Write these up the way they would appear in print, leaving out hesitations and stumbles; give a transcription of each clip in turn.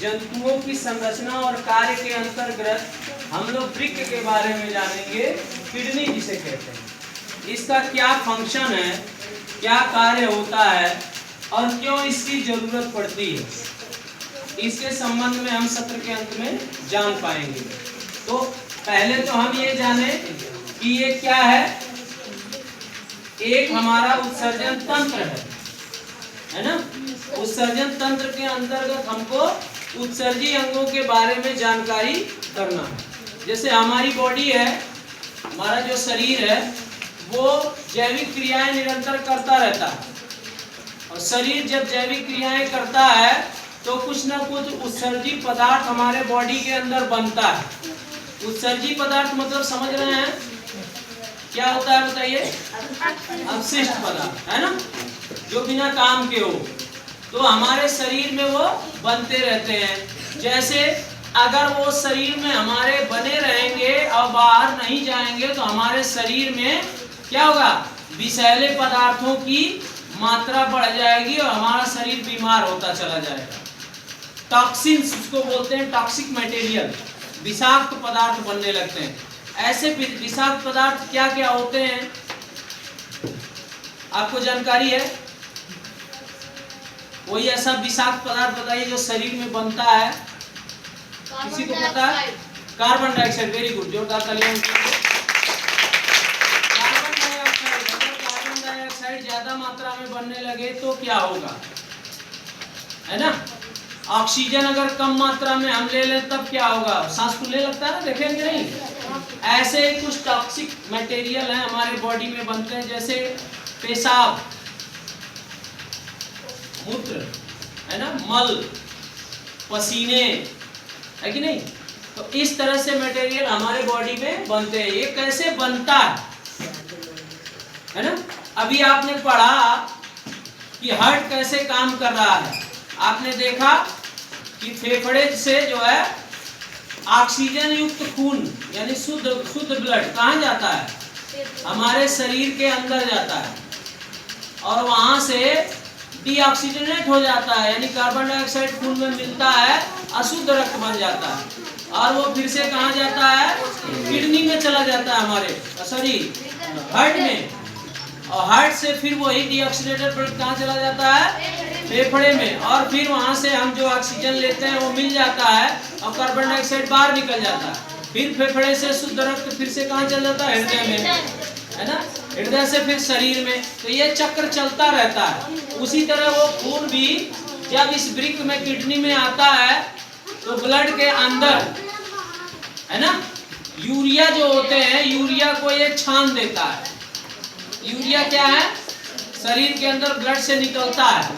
जंतुओं की संरचना और कार्य के अंतर्गत हम लोग वृक्क के बारे में जानेंगे, किडनी जिसे कहते हैं। इसका क्या फंक्शन है, क्या कार्य होता है और क्यों इसकी जरूरत पड़ती है, इसके संबंध में हम सत्र के अंत में जान पाएंगे। तो पहले तो हम ये जाने कि ये क्या है। एक हमारा उत्सर्जन तंत्र है ना। उत्सर्जन तंत्र के अंतर्गत हमको उत्सर्जी अंगों के बारे में जानकारी करना है। जैसे हमारी बॉडी है, हमारा जो शरीर है, वो जैविक क्रियाएं निरंतर करता रहता है और शरीर जब जैविक क्रियाएं करता है तो कुछ ना कुछ उत्सर्जी पदार्थ हमारे बॉडी के अंदर बनता है। उत्सर्जी पदार्थ मतलब समझ रहे हैं क्या होता है, बताइए? अपशिष्ट पदार्थ है ना, जो बिना काम के हो, तो हमारे शरीर में वो बनते रहते हैं। जैसे अगर वो शरीर में हमारे बने रहेंगे और बाहर नहीं जाएंगे तो हमारे शरीर में क्या होगा, विषैले पदार्थों की मात्रा बढ़ जाएगी और हमारा शरीर बीमार होता चला जाएगा। टॉक्सिन्स उसको बोलते हैं, टॉक्सिक मटेरियल, विषाक्त पदार्थ बनने लगते हैं। ऐसे विषाक्त पदार्थ क्या क्या होते हैं, आपको जानकारी है? कोई ऐसा विषाक्त पदार्थ बताइए जो शरीर में बनता है, किसी को पता है? Carbon dioxide. वेरी गुड, जोरदार तालियां। कार्बन डाइऑक्साइड ज्यादा मात्रा में बनने लगे तो क्या होगा, है ना? ऑक्सीजन अगर कम मात्रा में हम ले लें तब क्या होगा, सांस फूलने लगता है ना, देखेंगे नहीं? ऐसे कुछ टॉक्सिक मटेरियल हैं हमारे बॉडी में बनते हैं, जैसे पेशाब, मूत्र, है ना, मल, पसीने, है कि नहीं? तो इस तरह से मटेरियल हमारे बॉडी में बनते हैं। ये कैसे बनता है ना? अभी आपने पढ़ा कि हार्ट कैसे काम कर रहा है। आपने देखा कि फेफड़े से जो है ऑक्सीजन युक्त खून यानी शुद्ध ब्लड कहाँ जाता है, हमारे शरीर के अंदर जाता है और वहां से डीऑक्सीजनेट हो जाता है, यानी कार्बन डाइऑक्साइड खून में मिलता है, अशुद्ध रक्त बन जाता है और वो फिर से कहाँ जाता है, किडनी में चला जाता है, हमारे हार्ट में, और हार्ट से फिर वही डीऑक्सीडेटेड ब्लड कहाँ चला जाता है, फेफड़े में, और फिर वहां से हम जो ऑक्सीजन लेते हैं वो मिल जाता है और कार्बन डाइऑक्साइड बाहर निकल जाता है। फिर फेफड़े से शुद्ध रक्त फिर से कहाँ चल जाता है, हृदय में, है ना, हृदय से फिर शरीर में। तो ये चक्र चलता रहता है। उसी तरह वो खून भी जब इस वृक्क में, किडनी में आता है तो ब्लड के अंदर, है ना, यूरिया जो होते हैं, यूरिया को ये छान देता है। यूरिया क्या है, शरीर के अंदर ब्लड से निकलता है,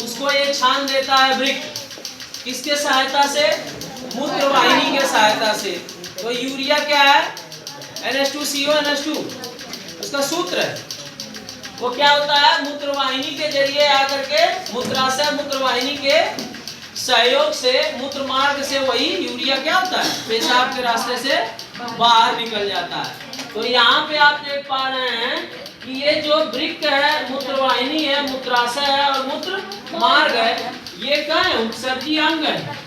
उसको ये छान देता है वृक्क। किसके सहायता से, मूत्र वाहिनी के सहायता से। तो यूरिया क्या है, NH2CO NH2, उसका सूत्र है। वो क्या होता है, मूत्र वाहिनी के जरिए आकर के, मूत्राशय मूत्र वाहिनी के सहयोग से, मूत्र मार्ग से वही यूरिया क्या होता है, पेशाब के रास्ते से बाहर निकल जाता है। तो यहाँ पे आप देख पा रहे हैं कि ये जो वृक्क है, मूत्रवाहिनी है, मूत्राशय है और मूत्र मार्ग है, ये क्या है, उत्सर्जी अंग है।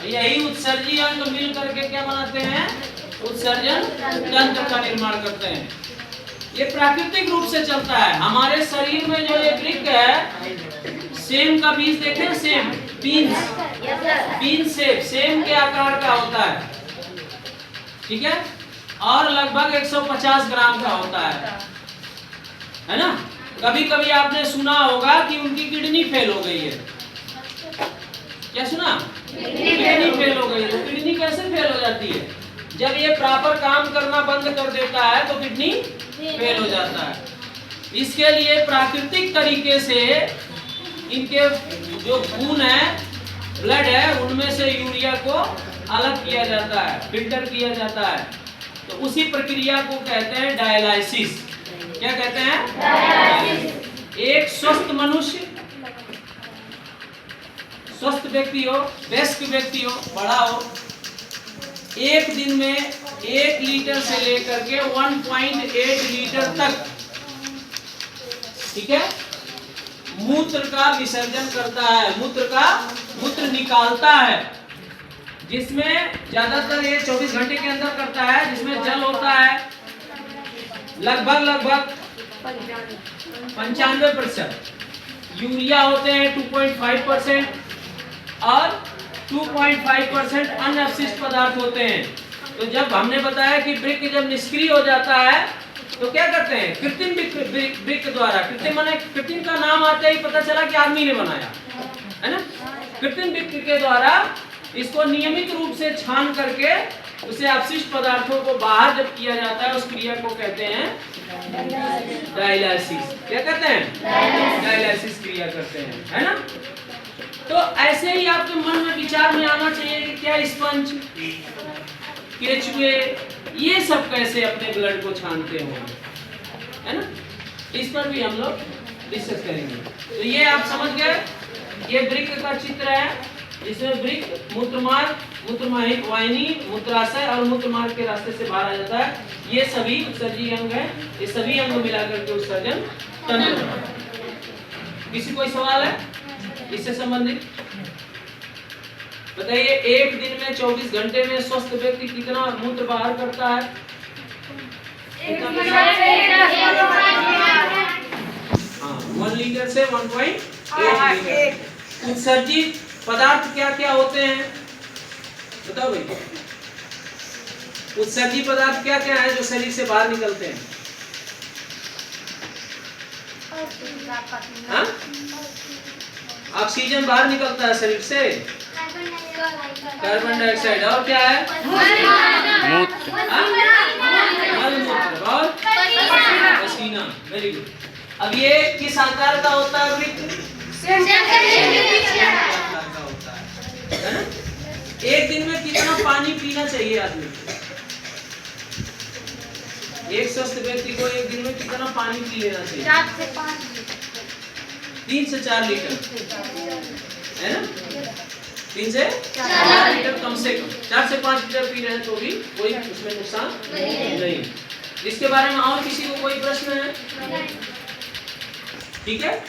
यही उत्सर्जी अंग मिल करके क्या बनाते हैं, उत्सर्जन तंत्र का निर्माण करते हैं। ये प्राकृतिक रूप से चलता है। हमारे शरीर में जो ये वृक्क है, सेम का बीज देखें, सेम, बीन्स सेब, सेम के आकार का होता है, ठीक है, और लगभग 150 ग्राम का होता है ना। कभी कभी आपने सुना होगा कि उनकी किडनी फेल हो गई है। क्या सुना, किडनी फेल हो गई। तो किडनी कैसे फेल हो जाती है, जब ये प्रॉपर काम करना बंद कर देता है तो किडनी फेल हो जाता है। इसके लिए प्राकृतिक तरीके से इनके जो खून है, ब्लड है, उनमें से यूरिया को अलग किया जाता है, फिल्टर किया जाता है। तो उसी प्रक्रिया को कहते हैं डायलाइसिस। क्या कहते हैं, डायलाइसिस। एक स्वस्थ मनुष्य, स्वस्थ व्यक्ति हो, वयस्क व्यक्ति हो, बड़ा हो, एक दिन में 1 लीटर से लेकर के 1.8 लीटर तक, ठीक है, मूत्र का विसर्जन करता है, मूत्र का मूत्र निकालता है, जिसमें ज्यादातर ये 24 घंटे के अंदर करता है, जिसमें जल होता है लगभग 95%, यूरिया होते हैं 2.5% और 2.5% अन्य अपशिष्ट पदार्थ होते हैं। तो जब हमने बताया कि वृक्क जब निष्क्रिय हो जाता है तो क्या करते हैं, कृत्रिम वृक्क द्वारा, कृत्रिम माने कृत्रिम का नाम आते ही पता चला कि आदमी ने बनाया है ना, कृत्रिम वृक्क के द्वारा इसको नियमित रूप से छान करके उसे अपशिष्ट पदार्थों को बाहर जब किया जाता है, उस क्रिया को कहते हैं डायलिसिस। क्या कहते हैं, डायलिसिस क्रिया करते हैं, है ना। तो ऐसे ही आपके मन में विचार में आना चाहिए कि क्या स्पंज, केचुए, ये सब कैसे अपने ब्लड को छानते होंगे, है ना। इस पर भी हम लोग डिस्कस करेंगे। तो ये आप समझ गए, ये वृक्क का चित्र है, जिसमें वृक्क मूत्रमार्ग, मूत्रवाहिनी, मूत्राशय और मूत्रमार्ग के रास्ते से बाहर आ जाता है। ये सभी उत्सर्जी अंग हैं, ये सभी अंग मिलाकर के उत्सर्जन तंत्र। किसी कोई सवाल है इससे संबंधित? बताइए, एक दिन में 24 घंटे में स्वस्थ व्यक्ति कितना मूत्र बाहर करता है? हाँ, 1 लीटर से 1.8 लीटर। उत्सर्जित पदार्थ क्या क्या होते हैं बताओ भाई। उत्सर्जित पदार्थ क्या क्या है जो शरीर से बाहर निकलते हैं? हाँ? ऑक्सीजन बाहर निकलता है शरीर से, कार्बन डाइऑक्साइड, और क्या है? मलमूत्र और पसीना। Very good. अब ये किस आकार का होता है वृक्क? है ना? एक दिन में कितना पानी पीना चाहिए आदमी? एक स्वस्थ व्यक्ति को एक दिन में कितना पानी पी लेना चाहिए? 4 से 5 लीटर। 3 से 4 लीटर, है ना। 3 से 4 लीटर कम से कम। 4 से 5 लीटर पी रहे हैं तो भी कोई उसमें नुकसान नहीं। इसके बारे में और किसी को कोई प्रश्न है? ठीक है।